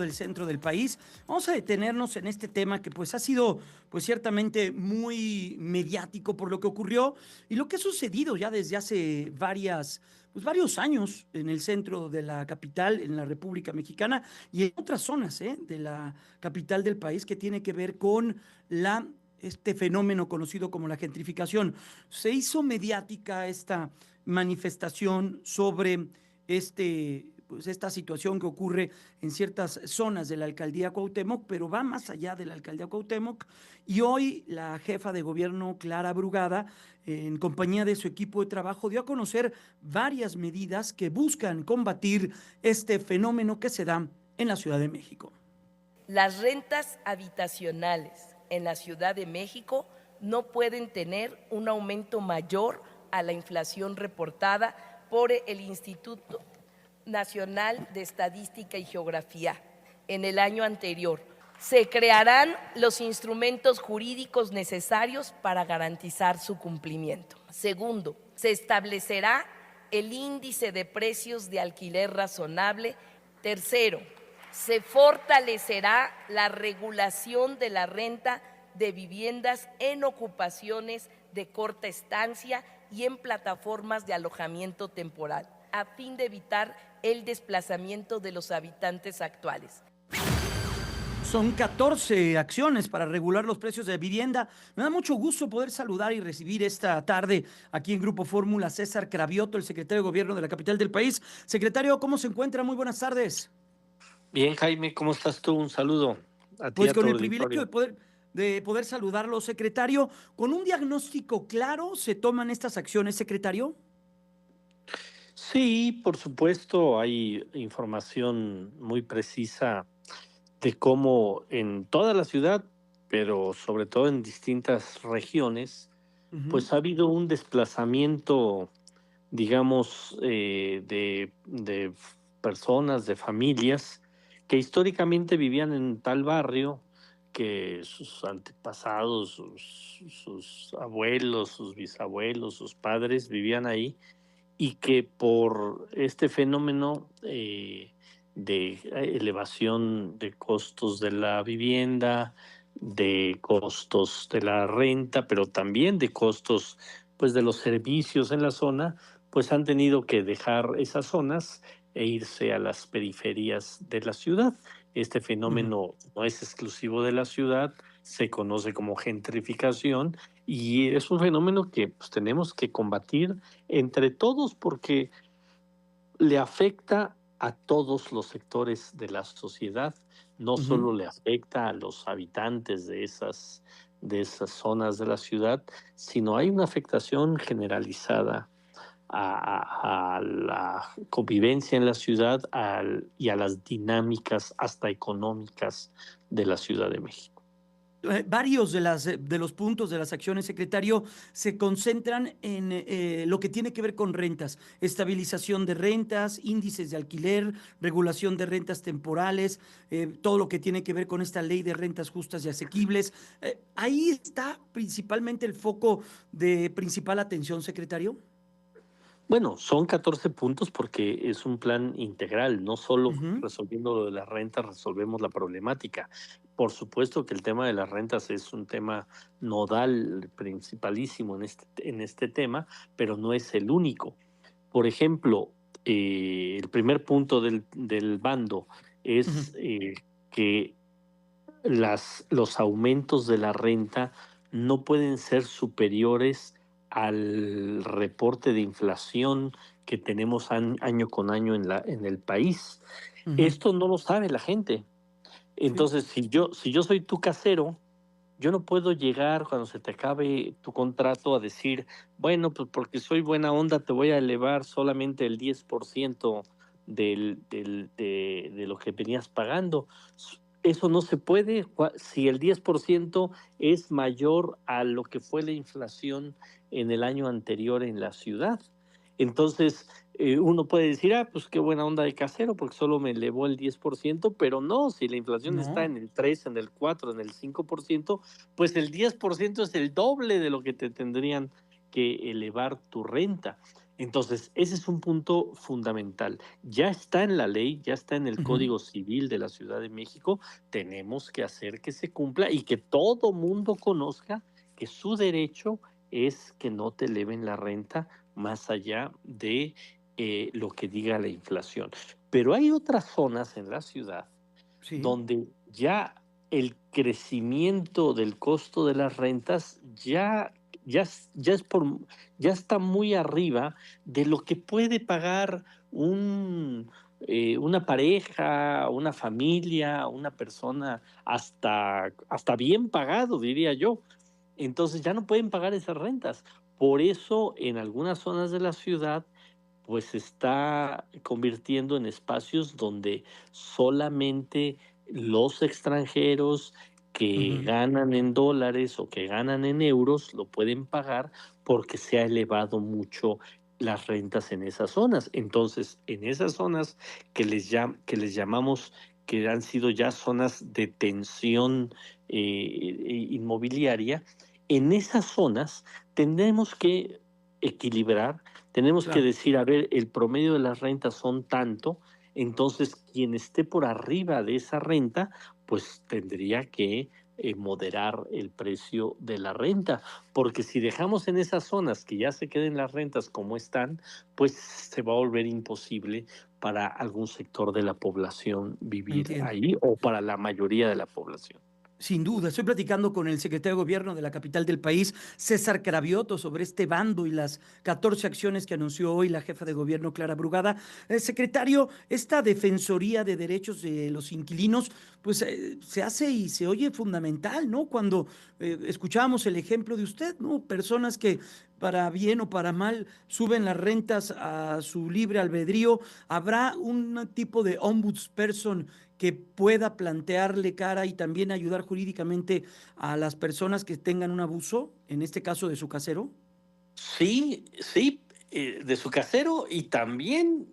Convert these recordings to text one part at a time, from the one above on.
del centro del país. Vamos a detenernos en este tema que pues ha sido pues ciertamente muy mediático por lo que ocurrió y lo que ha sucedido ya desde hace varios años en el centro de la capital, en la República Mexicana y en otras zonas de la capital del país que tiene que ver con este fenómeno conocido como la gentrificación. Se hizo mediática esta manifestación sobre esta situación que ocurre en ciertas zonas de la alcaldía Cuauhtémoc, pero va más allá de la alcaldía Cuauhtémoc. Y hoy la jefa de gobierno, Clara Brugada, en compañía de su equipo de trabajo, dio a conocer varias medidas que buscan combatir este fenómeno que se da en la Ciudad de México. Las rentas habitacionales en la Ciudad de México no pueden tener un aumento mayor a la inflación reportada por el Instituto Nacional de Estadística y Geografía en el año anterior. Se crearán los instrumentos jurídicos necesarios para garantizar su cumplimiento. Segundo, se establecerá el índice de precios de alquiler razonable. Tercero, se fortalecerá la regulación de la renta de viviendas en ocupaciones de corta estancia y en plataformas de alojamiento temporal, a fin de evitar el desplazamiento de los habitantes actuales. Son 14 acciones para regular los precios de vivienda. Me da mucho gusto poder saludar y recibir esta tarde aquí en Grupo Fórmula César Cravioto, el secretario de Gobierno de la capital del país. Secretario, ¿cómo se encuentra? Muy buenas tardes. Bien, Jaime, ¿cómo estás tú? Un saludo a ti y Pues a con tu el privilegio auditorio. de poder saludarlo, secretario. ¿Con un diagnóstico claro se toman estas acciones, secretario? Sí, por supuesto, hay información muy precisa de cómo en toda la ciudad, pero sobre todo en distintas regiones, Ujú. pues ha habido un desplazamiento, digamos, de personas, de familias que históricamente vivían en tal barrio, que sus antepasados, sus abuelos, sus bisabuelos, sus padres vivían ahí, y que por este fenómeno de elevación de costos de la vivienda, de costos de la renta, pero también de costos pues de los servicios en la zona, pues han tenido que dejar esas zonas e irse a las periferias de la ciudad. Este Ujú. fenómeno no es exclusivo de la ciudad, se conoce como gentrificación y es un fenómeno que pues, tenemos que combatir entre todos porque le afecta a todos los sectores de la sociedad, no Ujú. solo le afecta a los habitantes de esas zonas de la ciudad, sino hay una afectación generalizada a la convivencia en la ciudad y a las dinámicas hasta económicas de la Ciudad de México. Varios de los puntos de las acciones, secretario, se concentran en lo que tiene que ver con rentas, estabilización de rentas, índices de alquiler, regulación de rentas temporales, todo lo que tiene que ver con esta ley de rentas justas y asequibles. Ahí está principalmente el foco de principal atención, secretario. Bueno, son 14 puntos porque es un plan integral, no solo Ujú. resolviendo lo de las rentas resolvemos la problemática. Por supuesto que el tema de las rentas es un tema nodal, principalísimo en este tema, pero no es el único. Por ejemplo, el primer punto del bando Ujú. es que los aumentos de la renta no pueden ser superiores al reporte de inflación que tenemos año con año en el país. Ujú. Esto no lo sabe la gente. Sí. Entonces, si yo soy tu casero, yo no puedo llegar cuando se te acabe tu contrato a decir, bueno, pues porque soy buena onda, te voy a elevar solamente el 10% de lo que venías pagando. Eso no se puede si el 10% es mayor a lo que fue la inflación en el año anterior en la ciudad. Entonces, uno puede decir, ah, pues qué buena onda de casero, porque solo me elevó el 10%, pero no, si la inflación está No. en el 3, en el 4, en el 5%, pues el 10% es el doble de lo que te tendrían que elevar tu renta. Entonces, ese es un punto fundamental. Ya está en la ley, ya está en el Ujú. Código Civil de la Ciudad de México. Tenemos que hacer que se cumpla y que todo mundo conozca que su derecho es que no te eleven la renta más allá de lo que diga la inflación. Pero hay otras zonas en la ciudad Sí. donde ya el crecimiento del costo de las rentas ya está muy arriba de lo que puede pagar una pareja, una familia, una persona hasta bien pagado, diría yo. Entonces ya no pueden pagar esas rentas. Por eso en algunas zonas de la ciudad pues se está convirtiendo en espacios donde solamente los extranjeros que Ujú. ganan en dólares o que ganan en euros lo pueden pagar porque se ha elevado mucho las rentas en esas zonas. Entonces, en esas zonas que les llamamos que han sido ya zonas de tensión inmobiliaria, en esas zonas tendremos que equilibrar. Tenemos que Claro. decir, a ver, el promedio de las rentas son tanto, entonces quien esté por arriba de esa renta, pues tendría que moderar el precio de la renta, porque si dejamos en esas zonas que ya se queden las rentas como están, pues se va a volver imposible para algún sector de la población vivir Entiendo. ahí o para la mayoría de la población. Sin duda, estoy platicando con el secretario de Gobierno de la capital del país, César Cravioto, sobre este bando y las 14 acciones que anunció hoy la jefa de gobierno, Clara Brugada. Secretario, esta Defensoría de Derechos de los Inquilinos, pues se hace y se oye fundamental, ¿no? Cuando escuchábamos el ejemplo de usted, ¿no? Personas que para bien o para mal suben las rentas a su libre albedrío. ¿Habrá un tipo de ombudsperson que pueda plantearle cara y también ayudar jurídicamente a las personas que tengan un abuso, en este caso de su casero? Sí, sí, de su casero y también,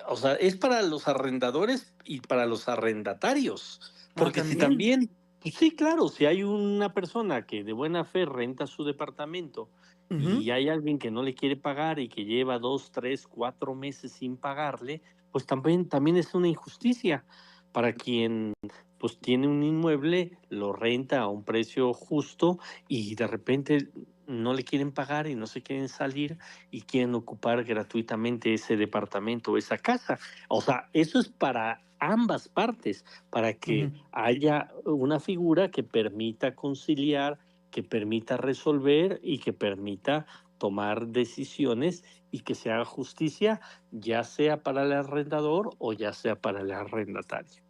o sea, es para los arrendadores y para los arrendatarios, Ah, porque si también. también, pues sí, claro, si hay una persona que de buena fe renta su departamento Ujú. y hay alguien que no le quiere pagar y que lleva 2, 3, 4 meses sin pagarle, pues también es una injusticia para quien pues tiene un inmueble, lo renta a un precio justo y de repente no le quieren pagar y no se quieren salir y quieren ocupar gratuitamente ese departamento o esa casa. O sea, eso es para ambas partes, para que Ujú. haya una figura que permita conciliar, que permita resolver y que permita tomar decisiones y que se haga justicia, ya sea para el arrendador o ya sea para el arrendatario.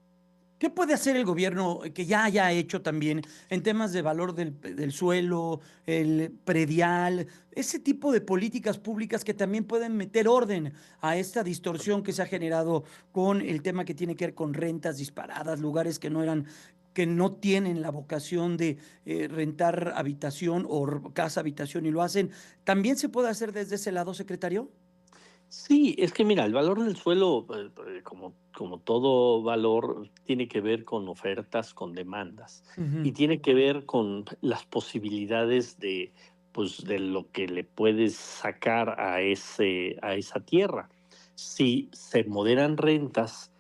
¿Qué puede hacer el gobierno que ya haya hecho también en temas de valor del suelo, el predial, ese tipo de políticas públicas que también pueden meter orden a esta distorsión que se ha generado con el tema que tiene que ver con rentas disparadas, lugares que no eran, que no tienen la vocación de rentar habitación o casa habitación y lo hacen? ¿También se puede hacer desde ese lado, secretario? Sí, es que mira, el valor del suelo, como todo valor, tiene que ver con ofertas, con demandas, y Ujú. tiene que ver con las posibilidades pues, de lo que le puedes sacar a esa tierra. Si se moderan rentas,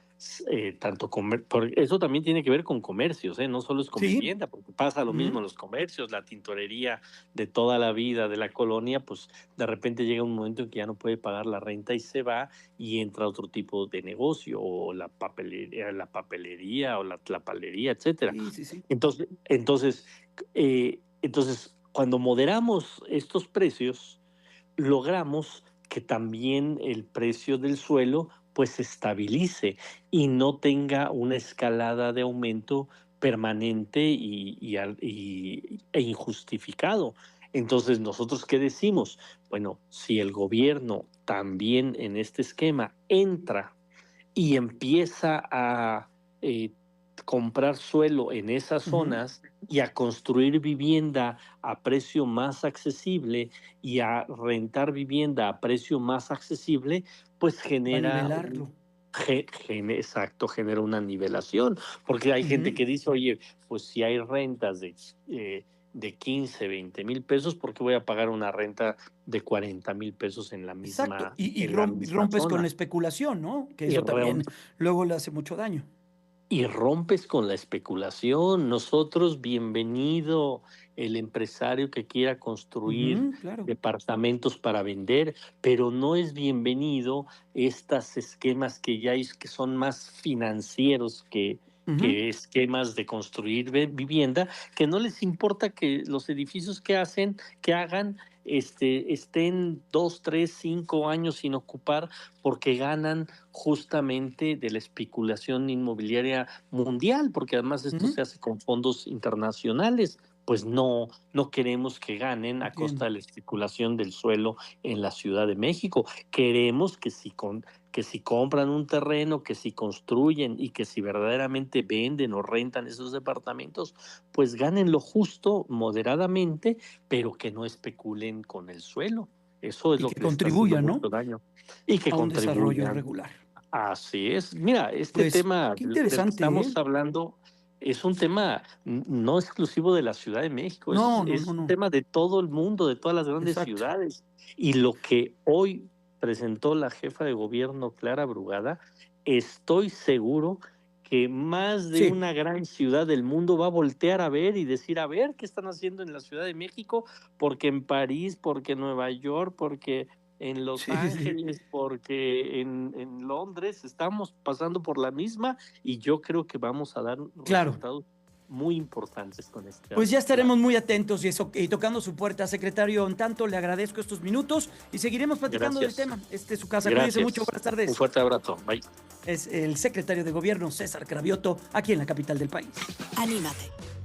eso también tiene que ver con comercios, ¿eh? No solo es con Sí. vivienda, porque pasa lo mismo Ujú. en los comercios, la tintorería de toda la vida de la colonia, pues de repente llega un momento en que ya no puede pagar la renta y se va y entra otro tipo de negocio o la papelería o la tlapalería, etcétera. Sí, sí, sí. Entonces, cuando moderamos estos precios, logramos que también el precio del suelo pues se estabilice y no tenga una escalada de aumento permanente e injustificado. Entonces, ¿nosotros qué decimos? Bueno, si el gobierno también en este esquema entra y empieza a eh, comprar suelo en esas Ujú. zonas y a construir vivienda a precio más accesible y a rentar vivienda a precio más accesible, pues Para genera nivelarlo. exacto, genera una nivelación, porque hay gente Ujú. que dice, oye, pues si hay rentas de de 15, 20 mil pesos, porque voy a pagar una renta de 40 mil pesos en la Exacto. misma, Y en la misma rompes con la zona. especulación, ¿no? Que Y, eso re- también luego le hace mucho daño. y rompes con la especulación. Nosotros, bienvenido el empresario que quiera construir Ujú, claro. departamentos para vender, pero no es bienvenido estos esquemas que ya que son más financieros Ujú, que esquemas de construir vivienda, que no les importa que los edificios que hagan, estén 2, 3, 5 años sin ocupar, porque ganan justamente de la especulación inmobiliaria mundial, porque además esto ujú. se hace con fondos internacionales. Pues no queremos que ganen a costa Entiendo. de la especulación del suelo en la Ciudad de México. Queremos que si compran un terreno, que si construyen y que si verdaderamente venden o rentan esos departamentos, pues ganen lo justo, moderadamente, pero que no especulen con el suelo. Eso es Y lo que que le está haciendo contribuya, ¿no? mucho daño. Y que A un desarrollo contribuyan. regular. Así es. Mira, este Pues tema qué del que interesante, ¿eh? estamos hablando es un tema no exclusivo de la Ciudad de México, No, no, no, es un no. tema de todo el mundo, de todas las grandes Exacto. ciudades. Y lo que hoy presentó la jefa de gobierno, Clara Brugada, estoy seguro que más de Sí, una gran ciudad del mundo va a voltear a ver y decir, a ver, ¿qué están haciendo en la Ciudad de México? Porque en París, porque en Nueva York, porque en Los sí, sí, sí. Ángeles, porque en Londres estamos pasando por la misma, y yo creo que vamos a dar Claro. resultados muy importantes con este Pues ya plan. estaremos muy atentos y tocando su puerta, secretario. En tanto, le agradezco estos minutos y seguiremos platicando del Gracias, tema. Este es su casa. Cuídese mucho. gracias. Buenas Un tardes. fuerte abrazo. Bye. Es el secretario de Gobierno, César Cravioto, aquí en la capital del país. Anímate.